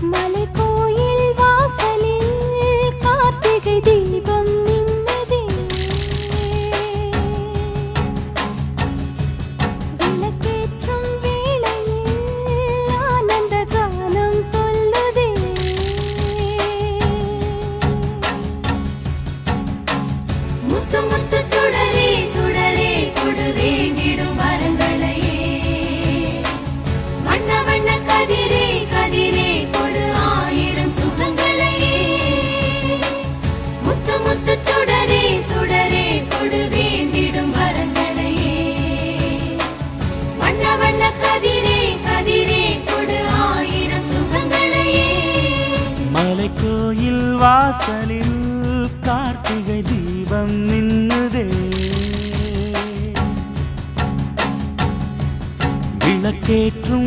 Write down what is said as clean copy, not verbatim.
மலைக்கோயில் வாசலில் கார்த்திகை தீபம் மின்னுதே. விளக்கேற்றும் வேளையில் ஆனந்த கானம் சொல்லுதே. முத்து முத்து சுடரே சுடரே கொடு வேண்டிடும் வரங்களையே. வண்ண வண்ண கதிரே கதிரே கொடு ஆயிரம் சுகங்களையே. முத்து முத்து சுடரே சுடரே கொடு வேண்டிடும் வரங்களையே. வண்ண வண்ண கதிரே கதிரே கொடு ஆயிரம் சுகங்களையே. மலைக்கோயில் வாசலில் கார்த்திகை தீபம் மின்னுதே. விளக்கேற்றும்